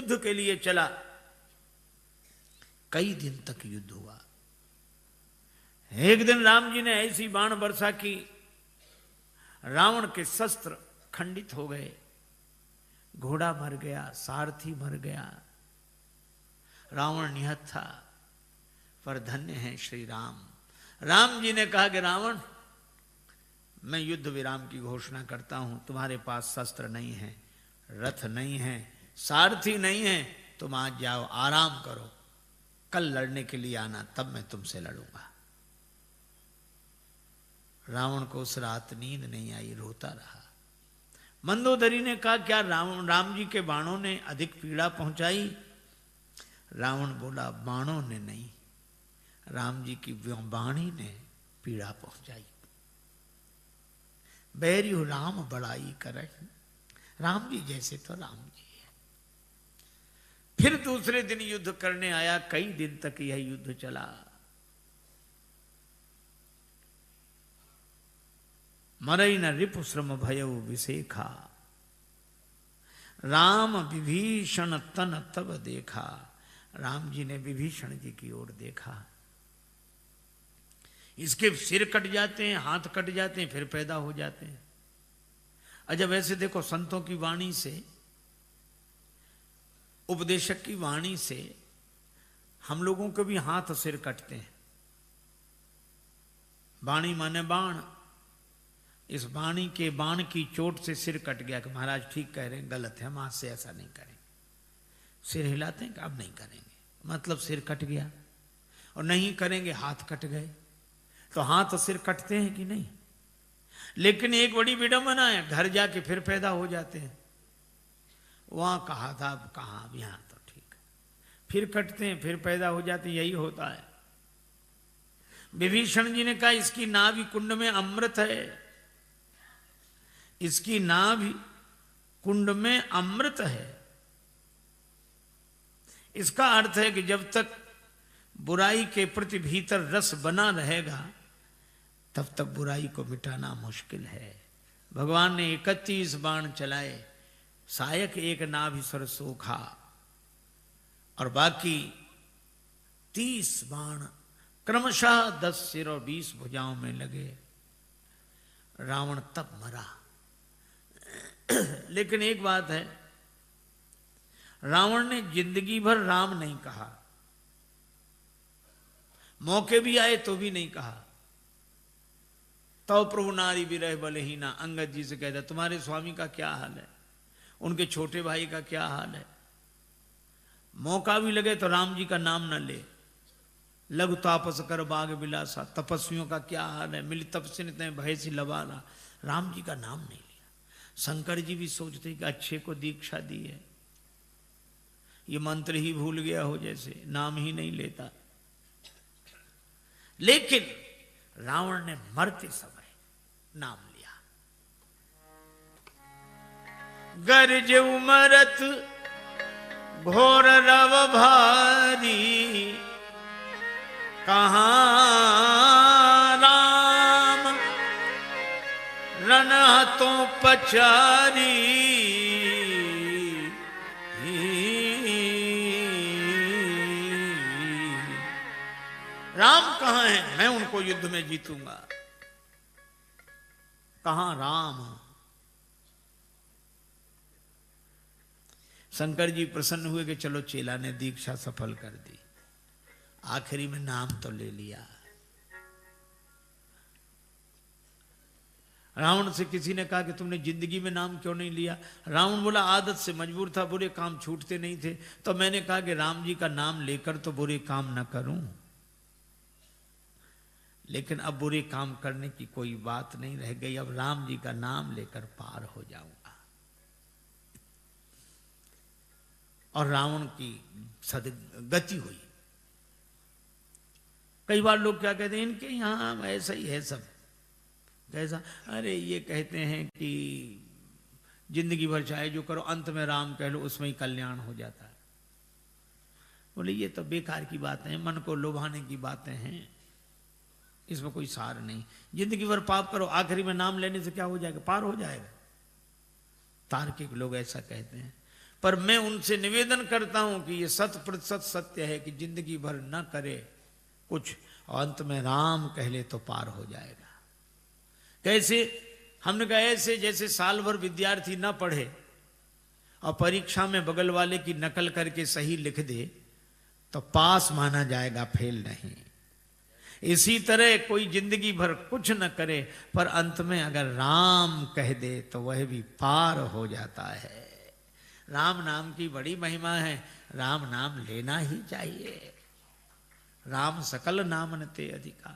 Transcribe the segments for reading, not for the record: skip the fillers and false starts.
युद्ध के लिए चला। कई दिन तक युद्ध हुआ। एक दिन राम जी ने ऐसी बाण वर्षा की, रावण के शस्त्र खंडित हो गए, घोड़ा मर गया, सारथी मर गया, रावण निहत था। पर धन्य है श्री राम। राम जी ने कहा कि रावण, मैं युद्ध विराम की घोषणा करता हूं। तुम्हारे पास शस्त्र नहीं है, रथ नहीं है, सारथी नहीं है, तुम आज जाओ, आराम करो, कल लड़ने के लिए आना, तब मैं तुमसे लड़ूंगा। रावण को उस रात नींद नहीं आई, रोता रहा। मंदोदरी ने कहा, क्या राम जी के बाणों ने अधिक पीड़ा पहुंचाई? रावण बोला, बाणों ने नहीं, राम जी की वाणी ने पीड़ा पहुंचाई। बैरियो राम बड़ाई करे, राम जी जैसे तो राम जी है। फिर दूसरे दिन युद्ध करने आया। कई दिन तक यह युद्ध चला। मरई न रिपु श्रम भयो विशेखा, राम विभीषण तन तब देखा। राम जी ने विभीषण जी की ओर देखा। इसके सिर कट जाते हैं, हाथ कट जाते हैं, फिर पैदा हो जाते हैं। अच्छा, वैसे देखो, संतों की वाणी से, उपदेशक की वाणी से हम लोगों को भी हाथ सिर कटते हैं। वाणी माने बाण। इस वाणी के बाण की चोट से सिर कट गया कि महाराज ठीक कह रहे हैं, गलत है, हम आज से ऐसा नहीं करेंगे। सिर हिलाते हैं कि अब नहीं करेंगे, मतलब सिर कट गया। और नहीं करेंगे, हाथ कट गए। तो हाथ और सिर कटते हैं कि नहीं? लेकिन एक बड़ी विडंबना है, घर जाके फिर पैदा हो जाते हैं। वहां कहा था, अब कहां, अब यहां तो ठीक है, फिर कटते हैं, फिर पैदा हो जाते हैं। यही होता है। विभीषण जी ने कहा, इसकी नाभि कुंड में अमृत है, इसकी नाभि कुंड में अमृत है। इसका अर्थ है कि जब तक बुराई के प्रति भीतर रस बना रहेगा, तब तक बुराई को मिटाना मुश्किल है। भगवान ने 31 बाण चलाए, सायक एक नाभि सर सोखा, और बाकी 30 बाण क्रमशः 10 सिर और 20 भुजाओं में लगे। रावण तब मरा। लेकिन एक बात है, रावण ने जिंदगी भर राम नहीं कहा, मौके भी आए तो भी नहीं कहा। तो प्रभु नारी विरह बलहीना, अंगद जी से कहता, तुम्हारे स्वामी का क्या हाल है, उनके छोटे भाई का क्या हाल है। मौका भी लगे तो राम जी का नाम न ले। लघु तापस कर बाग बिलासा, तपस्वियों का क्या हाल है, मिली तपस्विन भय सी लबाला, राम जी का नाम नहीं लिया। शंकर जी भी सोचते कि अच्छे को दीक्षा दी है, ये मंत्र ही भूल गया हो, जैसे नाम ही नहीं लेता। लेकिन रावण ने मरते समय नाम लिया। गर्ज उमरत घोर रव भारी, कहां राम रणहतों पचारी। राम कहां है, मैं उनको युद्ध में जीतूंगा। कहां राम? शंकर जी प्रसन्न हुए कि चलो चेला ने दीक्षा सफल कर दी, आखिरी में नाम तो ले लिया। रावण से किसी ने कहा कि तुमने जिंदगी में नाम क्यों नहीं लिया? रावण बोला, आदत से मजबूर था, बुरे काम छूटते नहीं थे, तो मैंने कहा कि राम जी का नाम लेकर तो बुरे काम न करूं। लेकिन अब बुरे काम करने की कोई बात नहीं रह गई, अब राम जी का नाम लेकर पार हो जाऊंगा। और रावण की सदगति हुई। कई बार लोग क्या कहते हैं, इनके यहां ऐसा ही है सब। कैसा? अरे ये कहते हैं कि जिंदगी भर चाहे जो करो, अंत में राम कह लो, उसमें ही कल्याण हो जाता है। बोले ये तो बेकार की बातें हैं, मन को लुभाने की बातें हैं, इसमें कोई सार नहीं। जिंदगी भर पाप करो, आखिरी में नाम लेने से क्या हो जाएगा? पार हो जाएगा। तार्किक लोग ऐसा कहते हैं। पर मैं उनसे निवेदन करता हूं कि ये 100% सत्य है कि जिंदगी भर न करे कुछ, अंत में राम कह ले तो पार हो जाएगा। कैसे? हमने कहा ऐसे जैसे साल भर विद्यार्थी न पढ़े और परीक्षा में बगल वाले की नकल करके सही लिख दे तो पास माना जाएगा, फेल नहीं। इसी तरह कोई जिंदगी भर कुछ न करे पर अंत में अगर राम कह दे तो वह भी पार हो जाता है। राम नाम की बड़ी महिमा है, राम नाम लेना ही चाहिए। राम सकल नाम नते अधिका।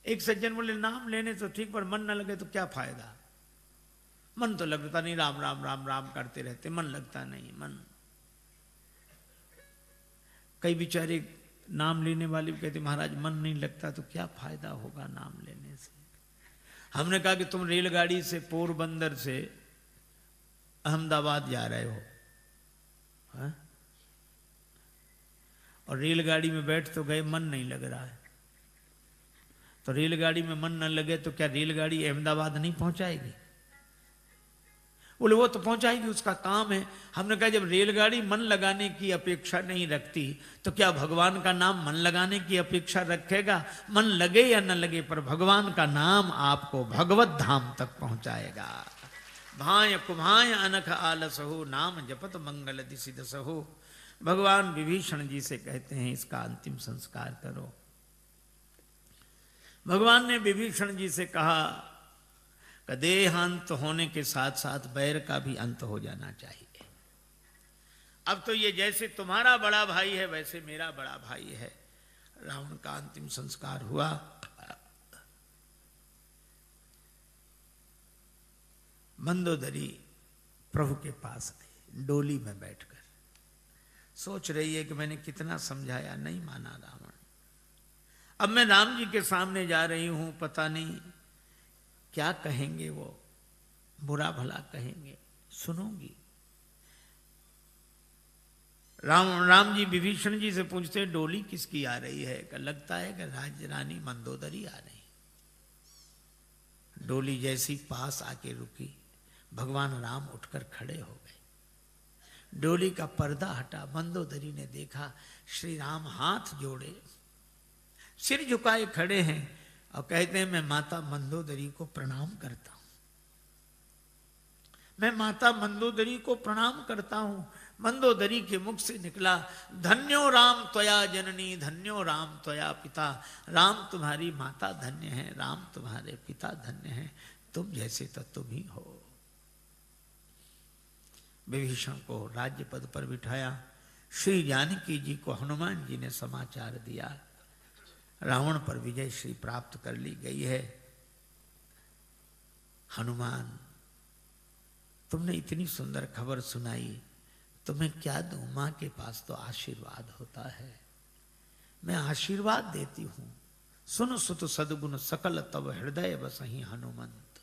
एक सज्जन बोले नाम लेने तो ठीक, पर मन न लगे तो क्या फायदा? मन तो लगता नहीं, राम राम राम राम करते रहते, मन लगता नहीं। मन कई बेचारे नाम लेने वाले कहते महाराज मन नहीं लगता तो क्या फायदा होगा नाम लेने से। हमने कहा कि तुम रेलगाड़ी से पोरबंदर से अहमदाबाद जा रहे हो, हा? और रेलगाड़ी में बैठ तो गए, मन नहीं लग रहा है, तो रेलगाड़ी में मन न लगे तो क्या रेलगाड़ी अहमदाबाद नहीं पहुंचाएगी? बोले वो तो पहुंचाएगी, उसका काम है। हमने कहा जब रेलगाड़ी मन लगाने की अपेक्षा नहीं रखती तो क्या भगवान का नाम मन लगाने की अपेक्षा रखेगा? मन लगे या न लगे पर भगवान का नाम आपको भगवत धाम तक पहुंचाएगा। भाय कुभाय अनख आलसहु, नाम जपत मंगल दिसिदसहु। भगवान विभीषण जी से कहते हैं इसका अंतिम संस्कार करो। भगवान ने विभीषण जी से कहा कि देहांत होने के साथ साथ बैर का भी अंत हो जाना चाहिए। अब तो ये जैसे तुम्हारा बड़ा भाई है वैसे मेरा बड़ा भाई है। रावण का अंतिम संस्कार हुआ। मंदोदरी प्रभु के पास आई, डोली में बैठकर सोच रही है कि मैंने कितना समझाया, नहीं माना रावण। अब मैं राम जी के सामने जा रही हूं, पता नहीं क्या कहेंगे, वो बुरा भला कहेंगे, सुनूंगी। राम जी विभीषण जी से पूछते डोली किसकी आ रही है? कि लगता है कि राज रानी मंदोदरी आ रही। डोली जैसी पास आके रुकी, भगवान राम उठकर खड़े हो गए। डोली का पर्दा हटा, मंदोदरी ने देखा श्री राम हाथ जोड़े सिर झुकाए खड़े हैं और कहते हैं मैं माता मंदोदरी को प्रणाम करता हूं, मैं माता मंदोदरी को प्रणाम करता हूं। मंदोदरी के मुख से निकला धन्यो राम त्वया जननी, धन्यो राम त्वया पिता। राम तुम्हारी माता धन्य है, राम तुम्हारे पिता धन्य है, तुम जैसे तो तुम ही हो। विभीषण को राज्य पद पर बिठाया। श्री जानकी जी को हनुमान जी ने समाचार दिया रावण पर विजय श्री प्राप्त कर ली गई है। हनुमान तुमने इतनी सुंदर खबर सुनाई, तुम्हें क्या दूं? मां के पास तो आशीर्वाद होता है, मैं आशीर्वाद देती हूं। सुन सुत सद्गुण सकल तब हृदय बसहि हनुमंत।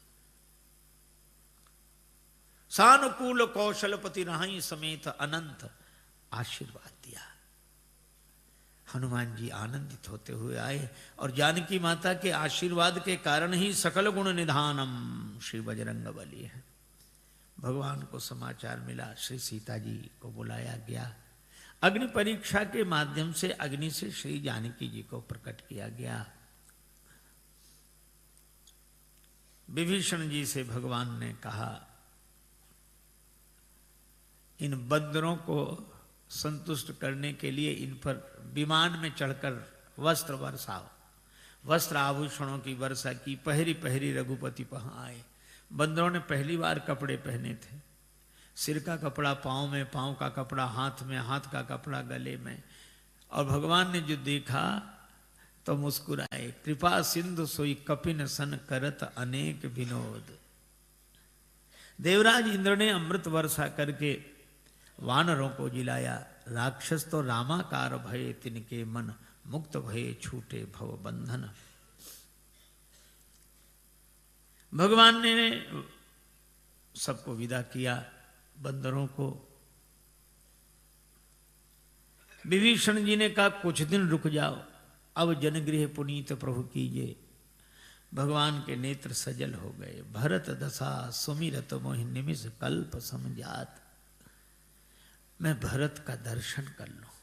सानुकूल कौशलपति रहाई समेत अनंत, आशीर्वाद दिया। हनुमान जी आनंदित होते हुए आए और जानकी माता के आशीर्वाद के कारण ही सकल गुण निधानम श्री बजरंगबली है। भगवान को समाचार मिला, श्री सीता जी को बुलाया गया। अग्नि परीक्षा के माध्यम से अग्नि से श्री जानकी जी को प्रकट किया गया। विभीषण जी से भगवान ने कहा इन बंदरों को संतुष्ट करने के लिए इन पर विमान में चढ़कर वस्त्र बरसाओ। वस्त्र आभूषणों की वर्षा की। पहरी पहरी रघुपति वहां आए। बंदरों ने पहली बार कपड़े पहने थे, सिर का कपड़ा पांव में, पांव का कपड़ा हाथ में, हाथ का कपड़ा गले में। और भगवान ने जो देखा तो मुस्कुराए। कृपा सिंधु सोई कपिन सन करत अनेक विनोद। देवराज इंद्र ने अमृत वर्षा करके वानरों को जिलाया। राक्षस तो रामाकार भये तिनके मन, मुक्त भये छूटे भव बंधन। भगवान ने सबको विदा किया, बंदरों को। विभीषण जी ने कहा कुछ दिन रुक जाओ, अब जनगृह पुनीत प्रभु कीजिए। भगवान के नेत्र सजल हो गए। भरत दशा सुमिरत मोहि निमिष कल्प समझात। मैं भरत का दर्शन कर लूं।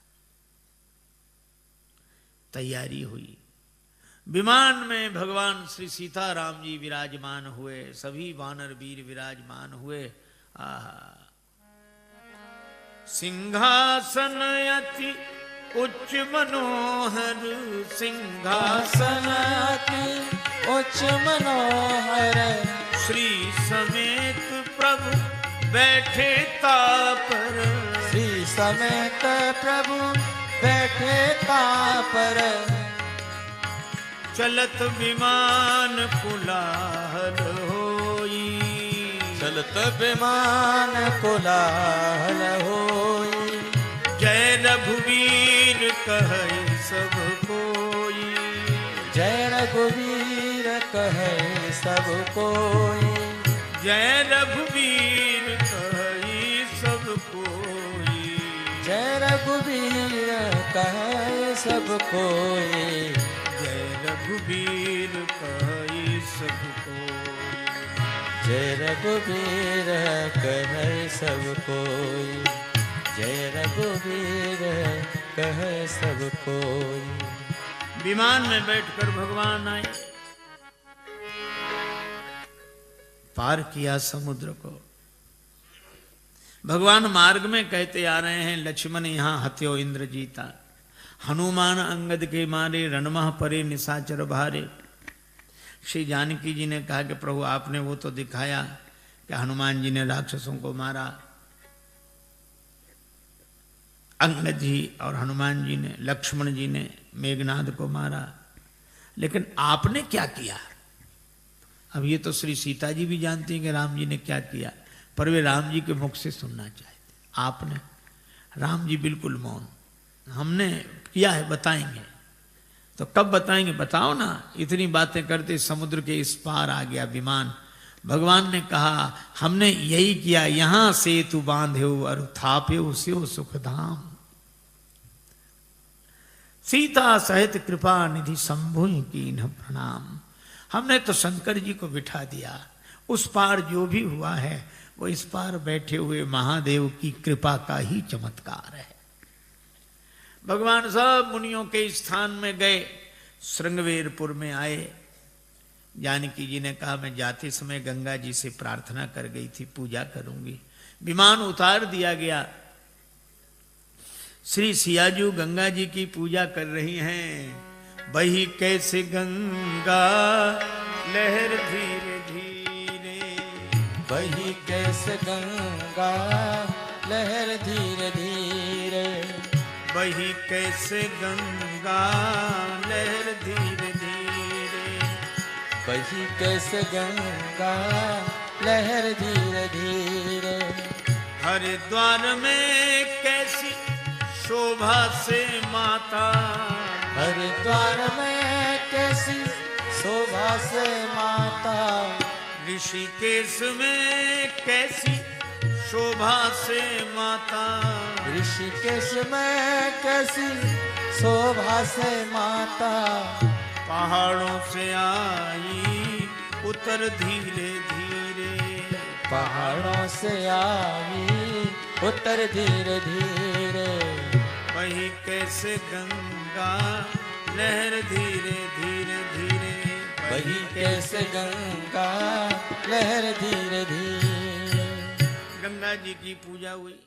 तैयारी हुई। विमान में भगवान श्री सीताराम जी विराजमान हुए, सभी वानर वीर विराजमान हुए। आहा, सिंहासन अति उच्च मनोहर, सिंहासन अति उच्च मनोहर, श्री समेत प्रभु बैठे तापर, श्री समेत प्रभु बैठे तापर, चलत विमान कुलाहल होई, चलत विमान कोलाहल होई, जय रघुवीर कहे सब कोई, जय रघुवीर कहे सब कोई, जय रघुवीर कहे सब कोई, जय रघुवीर कहे सब कोई, जय रघुवीर कहे सब कोई, जय रघुवीर कहे सब कोई, जय रघुवीर कहे सब कोई। विमान में बैठकर भगवान आए, पार किया समुद्र को। भगवान मार्ग में कहते आ रहे हैं, लक्ष्मण यहां हत्यो इंद्र जीता, हनुमान अंगद के मारे, रणमह परे निशाचर भारे। श्री जानकी जी ने कहा कि प्रभु आपने वो तो दिखाया कि हनुमान जी ने राक्षसों को मारा, अंगद जी और हनुमान जी ने, लक्ष्मण जी ने मेघनाद को मारा, लेकिन आपने क्या किया? अब ये तो श्री सीता जी भी जानती हैं कि राम जी ने क्या किया, पर वे राम जी के मुख से सुनना चाहते। आपने, राम जी बिल्कुल मौन, हमने किया है बताएंगे। तो कब बताएंगे? बताओ ना। इतनी बातें करते समुद्र के इस पार आ गया विमान। भगवान ने कहा हमने यही किया, यहां सेतु बांधे और थापे स्यो सुखधाम, सीता सहित कृपा निधि शंभु कीन्ह प्रणाम। हमने तो शंकर जी को बिठा दिया, उस पार जो भी हुआ है वो इस पार बैठे हुए महादेव की कृपा का ही चमत्कार है। भगवान सब मुनियों के स्थान में गए, श्रृंगवेरपुर में आए। जानकी जी ने कहा मैं जाते समय गंगा जी से प्रार्थना कर गई थी, पूजा करूंगी। विमान उतार दिया गया। श्री सियाजू गंगा जी की पूजा कर रही हैं। बही कैसे गंगा लहर धीरे धीरे, बही कैसे गंगा लहर धीरे धीरे, बही कैसे गंगा लहर धीरे धीरे, बही कैसे गंगा लहर धीरे धीरे। हरिद्वार में कैसी शोभा से माता, हरिद्वार में कैसी शोभा से माता, ऋषिकेश में कैसी शोभा से माता, ऋषिकेश में कैसी शोभा से माता। पहाड़ों से आई उतर धीरे धीरे, पहाड़ों से आई उतर धीरे धीरे, वही कैसे गंगा लहर धीरे धीरे धीरे, वही कैसे गंगा लहर धीरे धीरे। गंगा जी की पूजा हुई।